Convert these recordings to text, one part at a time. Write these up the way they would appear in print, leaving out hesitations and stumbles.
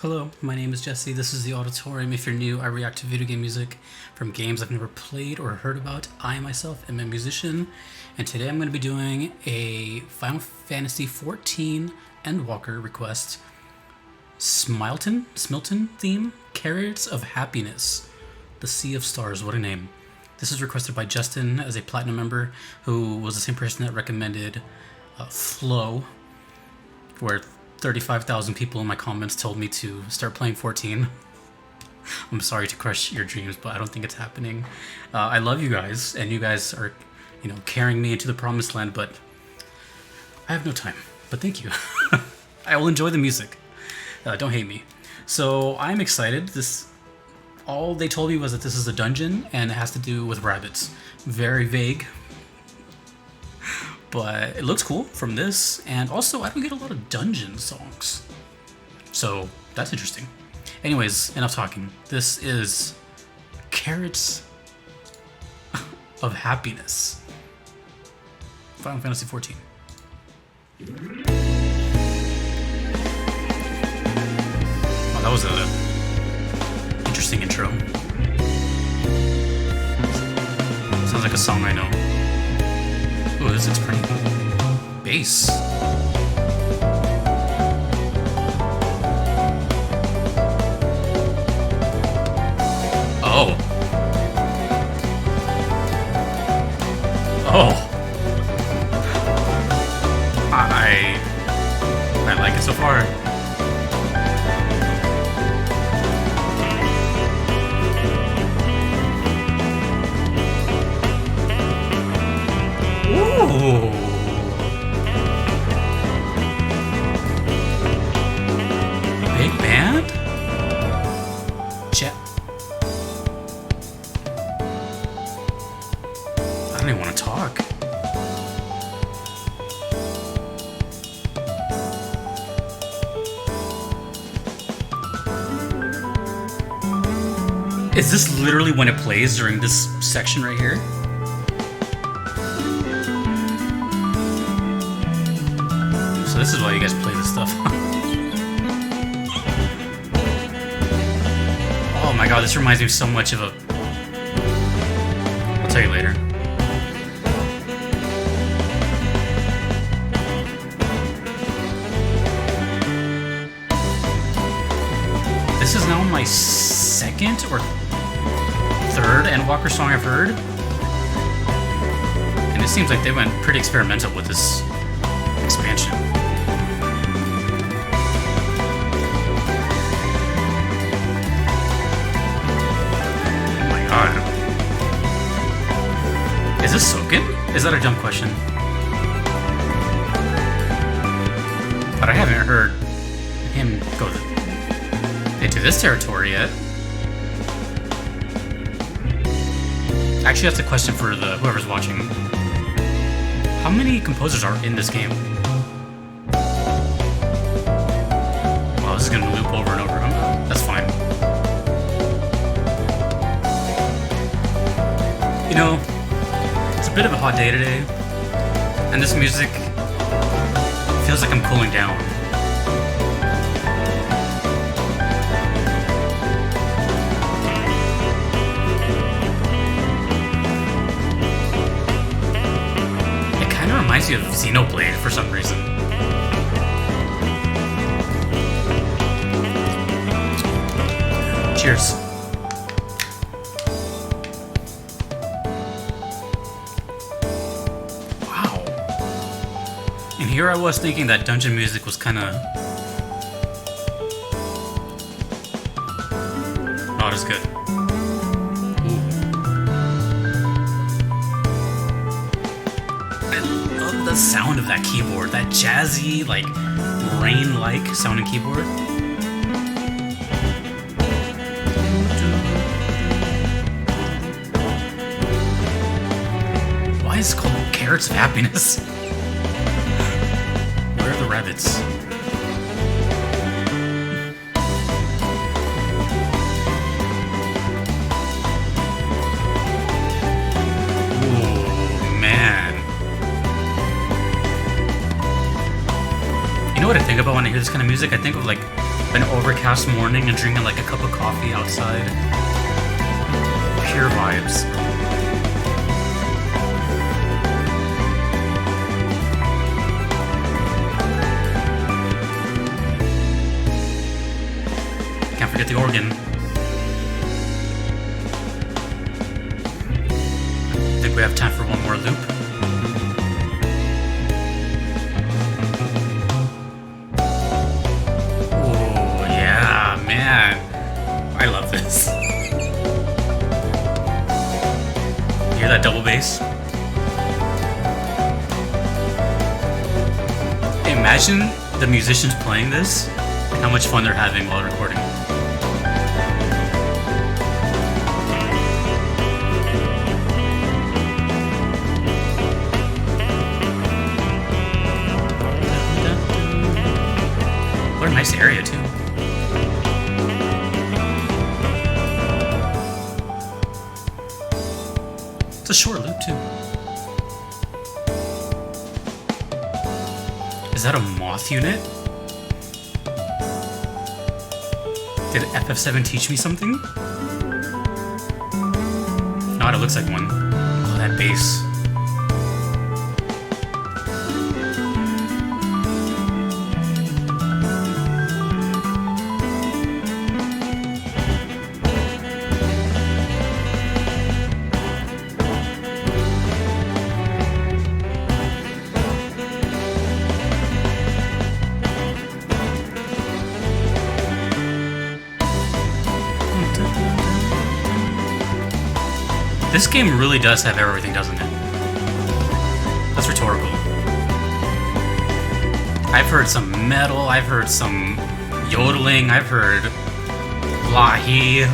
Hello, my name is Jesse. This is the Auditorium. If you're new, I react to video game music from games I've never played or heard about. I myself am a musician, and today I'm going to be doing a Final Fantasy XIV Endwalker request. Smileton theme? Carrots of Happiness. The Sea of Stars, what a name. This is requested by Justin as a Platinum member, who was the same person that recommended Flow, where 35,000 people in my comments told me to start playing 14. I'm sorry to crush your dreams, but I don't think it's happening. I love you guys, and you guys are, carrying me into the promised land, but I have no time. But thank you. I will enjoy the music. Don't hate me. So I'm excited. All they told me was that this is a dungeon, and it has to do with rabbits. Very vague. But it looks cool from this, and also I don't get a lot of dungeon songs, so that's interesting. Anyways, enough talking. This is Carrots of Happiness, Final Fantasy XIV. Oh, that was a interesting intro. Sounds like a song I know. Ooh, this is pretty bass. Oh. Oh. I like it so far. Ooh. Big band? Jet. I don't even want to talk. Is this literally when it plays during this section right here? So this is why you guys play this stuff. Oh my god, this reminds me so much of a... I'll tell you later. This is now my second or third Endwalker song I've heard. And it seems like they went pretty experimental with this expansion. Is this Soken? Is that a dumb question? But I haven't heard him go into this territory yet. Actually, that's a question for whoever's watching. How many composers are in this game? Wow, this is gonna loop over and over. That's fine. It's a bit of a hot day today, and this music feels like I'm cooling down. It kind of reminds me of Xenoblade for some reason. Cheers. And here I was thinking that dungeon music was kind of not as good. Ooh. I love the sound of that keyboard, that jazzy, like rain-like sounding keyboard. Why is it called Carrots of Happiness? Rabbits. Ooh, man. You know what I think about when I hear this kind of music? I think of like An overcast morning and drinking like a cup of coffee outside. Pure vibes. Can't forget the organ. Think we have time for one more loop? Oh yeah, man. I love this. You hear that double bass? Imagine the musicians playing this and how much fun they're having while recording. What a nice area too. It's a short loop too. Is that a moth unit? Did FF7 teach me something? No, it looks like one. Oh, that bass. This game really does have everything, doesn't it? That's rhetorical. I've heard some metal, I've heard some yodeling, I've heard lahi,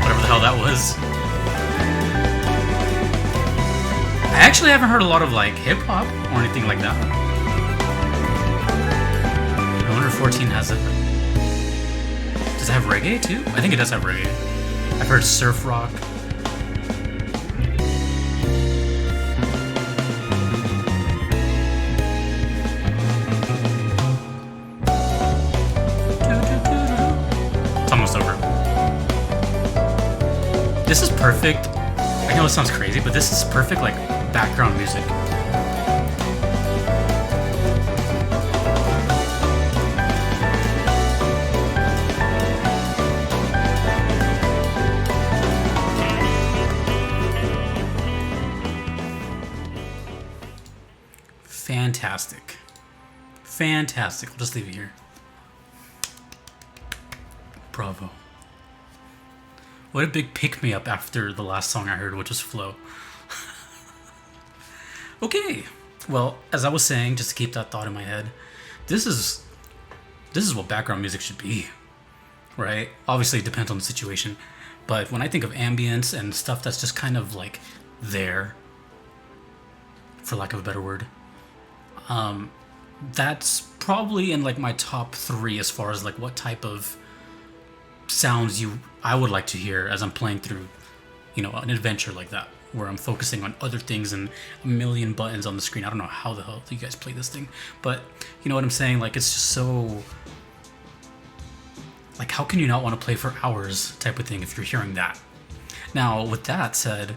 whatever the hell that was. I actually haven't heard a lot of like hip-hop or anything like that. I wonder if 14 has it. Does it have reggae too? I think it does have reggae. I've heard surf rock. This is perfect. I know it sounds crazy, but this is perfect, like, background music. Fantastic. Fantastic. I'll just leave it here. Bravo. What a big pick-me-up after the last song I heard, which was Flow. Okay, well, as I was saying, just to keep that thought in my head, this is what background music should be, right? Obviously, it depends on the situation, but when I think of ambience and stuff that's just kind of like there, for lack of a better word, that's probably in like my top 3 as far as like what type of sounds I would like to hear as I'm playing through, you know, an adventure like that, where I'm focusing on other things and a million buttons on the screen. I don't know how the hell you guys play this thing, but you know what I'm saying? Like, it's just so, like, how can you not want to play for hours type of thing if you're hearing that? Now, with that said,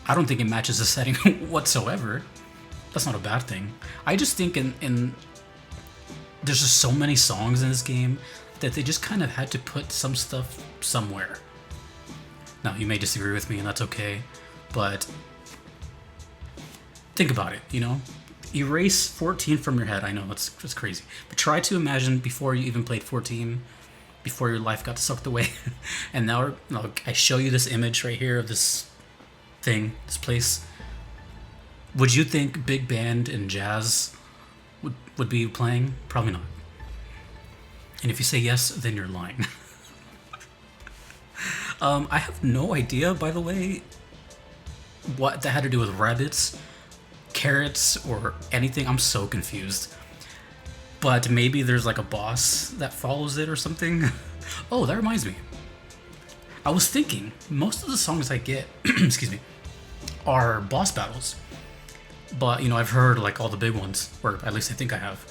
I don't think it matches the setting whatsoever. That's not a bad thing. I just think in there's just so many songs in this game that they just kind of had to put some stuff somewhere. Now, you may disagree with me, and that's okay, but think about it, you know? Erase 14 from your head. I know, that's crazy. But try to imagine before you even played 14, before your life got sucked away, and now I show you this image right here of this thing, this place. Would you think big band and jazz would be playing? Probably not. And if you say yes, then you're lying. I have no idea, by the way, what that had to do with rabbits, carrots, or anything. I'm so confused. But maybe there's like a boss that follows it or something. Oh, that reminds me. I was thinking, most of the songs I get, excuse me, are boss battles. But, you know, I've heard like all the big ones, or at least I think I have.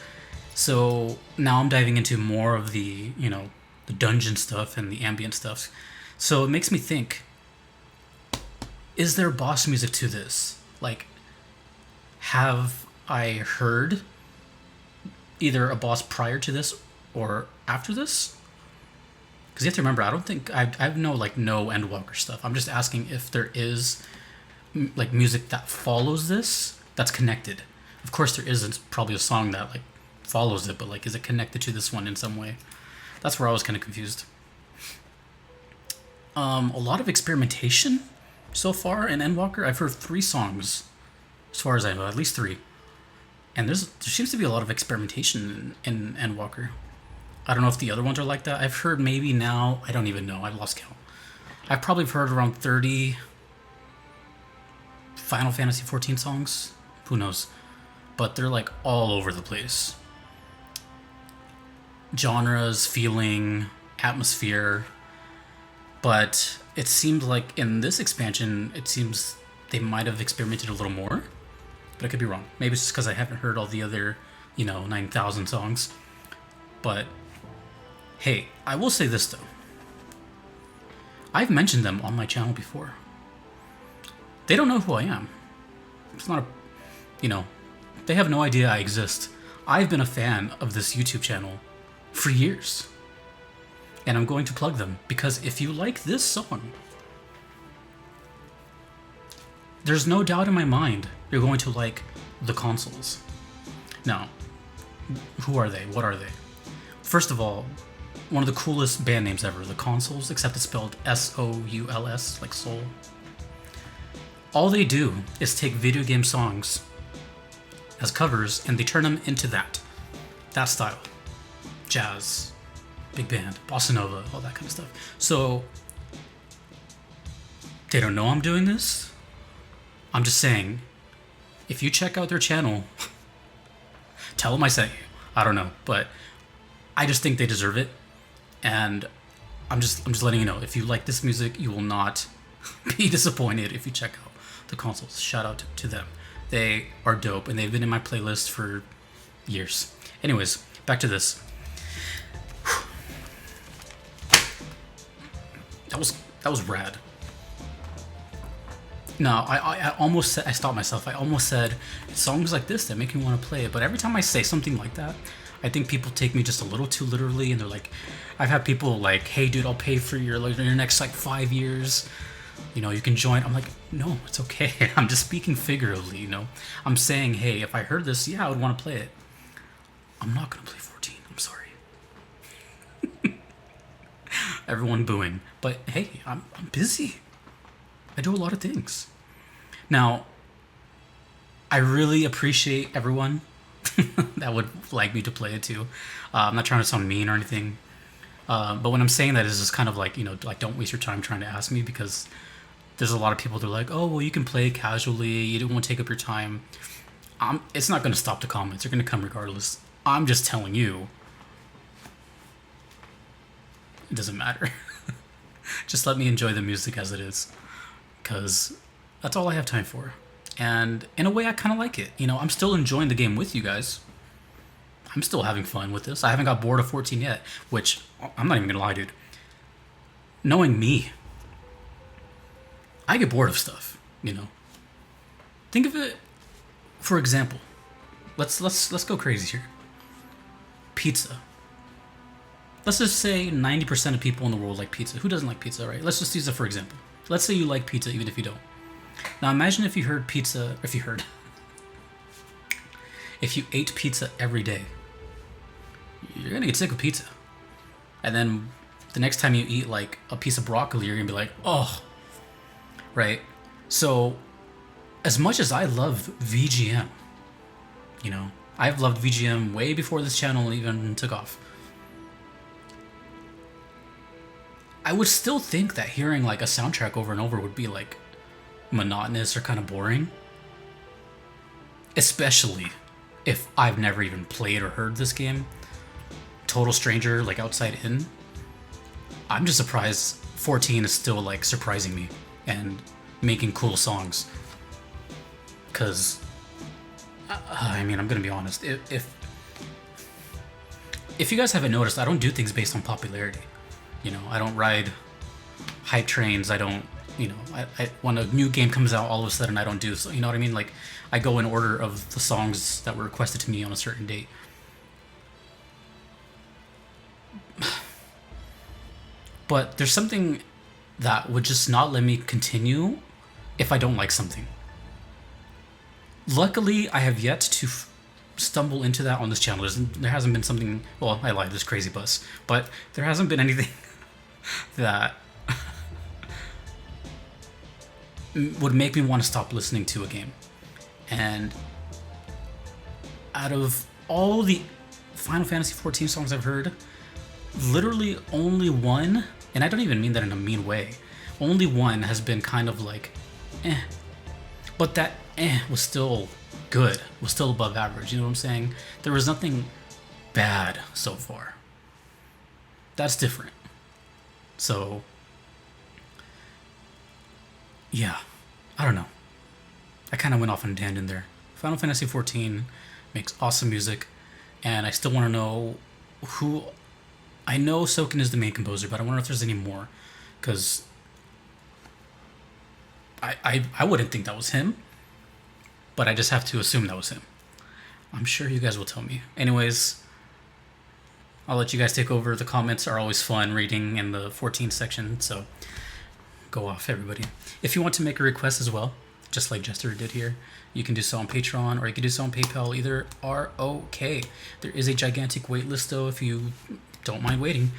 So now I'm diving into more of the, the dungeon stuff and the ambient stuff. So it makes me think, is there boss music to this? Like, have I heard either a boss prior to this or after this? Because you have to remember, I don't think I have no Endwalker stuff. I'm just asking if there is like music that follows this that's connected. Of course, there isn't probably a song that like follows it, but like, is it connected to this one in some way? That's where I was kind of confused. A lot of experimentation so far in Endwalker. I've heard 3 songs, as far as I know, at least 3. And there seems to be a lot of experimentation in Endwalker. I don't know if the other ones are like that. I've heard maybe now, I don't even know, I've lost count. I've probably heard around 30 Final Fantasy XIV songs. Who knows? But they're like all over the place. Genres, feeling, atmosphere. But it seemed like in this expansion, it seems they might have experimented a little more. But I could be wrong. Maybe it's just because I haven't heard all the other, 9,000 songs. But hey, I will say this though. I've mentioned them on my channel before. They don't know who I am. It's not they have no idea I exist. I've been a fan of this YouTube channel for years. And I'm going to plug them because if you like this song, there's no doubt in my mind you're going to like the Consoles. Now, who are they? What are they? First of all, one of the coolest band names ever, the Consoles, except it's spelled S-O-U-L-S, like soul. All they do is take video game songs as covers and they turn them into that style. Jazz, big band, bossa nova, all that kind of stuff. So they don't know I'm doing this. I'm just saying, if you check out their channel, tell them I sent you. I don't know, but I just think they deserve it. And I'm just letting you know, if you like this music, you will not be disappointed if you check out the Consoles. Shout out to them. They are dope, and they've been in my playlist for years. Anyways, back to this. That was rad. No, I almost said, I stopped myself. I almost said, it's songs like this that make me want to play it. But every time I say something like that, I think people take me just a little too literally, and they're like, I've had people like, hey dude, I'll pay for your next 5 years. You can join. I'm like, no, it's okay. I'm just speaking figuratively, I'm saying, hey, if I heard this, yeah, I would want to play it. I'm not going to play 14. I'm sorry. Everyone booing. But hey, I'm busy. I do a lot of things. Now, I really appreciate everyone that would like me to play it too. I'm not trying to sound mean or anything. But when I'm saying that, it's just kind of like, don't waste your time trying to ask me, because there's a lot of people that are like, oh, well, you can play casually. You don't want to take up your time. It's not going to stop the comments. They're going to come regardless. I'm just telling you. It doesn't matter. Just let me enjoy the music as it is. Because that's all I have time for. And in a way, I kind of like it. I'm still enjoying the game with you guys. I'm still having fun with this. I haven't got bored of 14 yet, which I'm not even going to lie, dude. Knowing me, I get bored of stuff, Think of it, for example. Let's go crazy here. Pizza. Let's just say 90% of people in the world like pizza. Who doesn't like pizza, right? Let's just use it for example. Let's say you like pizza even if you don't. Now imagine if you ate pizza every day. You're gonna get sick of pizza. And then the next time you eat like a piece of broccoli, you're gonna be like, oh, right? So as much as I love VGM, I've loved VGM way before this channel even took off. I would still think that hearing like a soundtrack over and over would be like monotonous or kind of boring. Especially if I've never even played or heard this game. Total stranger, like outside in. I'm just surprised 14 is still like surprising me and making cool songs. Cause, I'm gonna be honest, if if you guys haven't noticed, I don't do things based on popularity. You know, I don't ride hype trains. I don't, you know, when a new game comes out, all of a sudden I don't do so. You know what I mean? Like, I go in order of the songs that were requested to me on a certain date. But there's something that would just not let me continue if I don't like something. Luckily, I have yet to stumble into that on this channel. There hasn't been something, well, I lied, there's Crazy Bus, but there hasn't been anything that would make me want to stop listening to a game. And out of all the Final Fantasy XIV songs I've heard, literally only one, and I don't even mean that in a mean way, only one has been kind of like, eh. But that was still good, was still above average, you know what I'm saying? There was nothing bad so far. That's different. So, yeah, I don't know. I kind of went off on a tangent there. Final Fantasy XIV makes awesome music, and I still want to know who... I know Soken is the main composer, but I wonder if there's any more, because I wouldn't think that was him, but I just have to assume that was him. I'm sure you guys will tell me. Anyways, I'll let you guys take over. The comments are always fun reading in the 14 section, so go off, everybody. If you want to make a request as well, just like Jester did here, you can do so on Patreon, or you can do so on PayPal. Either are okay. There is a gigantic wait list, though, if you don't mind waiting.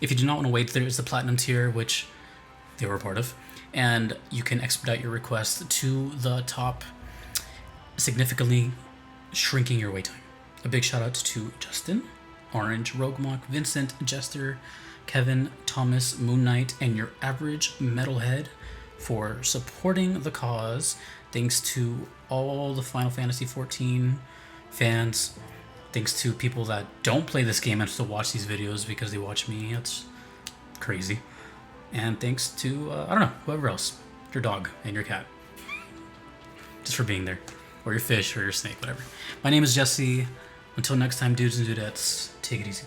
If you do not want to wait, there is the Platinum tier, which they were a part of, and you can expedite your request to the top, significantly shrinking your wait time. A big shout out to Justin, Orange, Roguemock, Vincent, Jester, Kevin, Thomas, Moon Knight, and your average metalhead for supporting the cause. Thanks to all the Final Fantasy XIV fans. Thanks to people that don't play this game and still watch these videos because they watch me. That's crazy. And thanks to, I don't know, whoever else. Your dog and your cat. Just for being there. Or your fish or your snake, whatever. My name is Jesse. Until next time, dudes and dudettes, take it easy.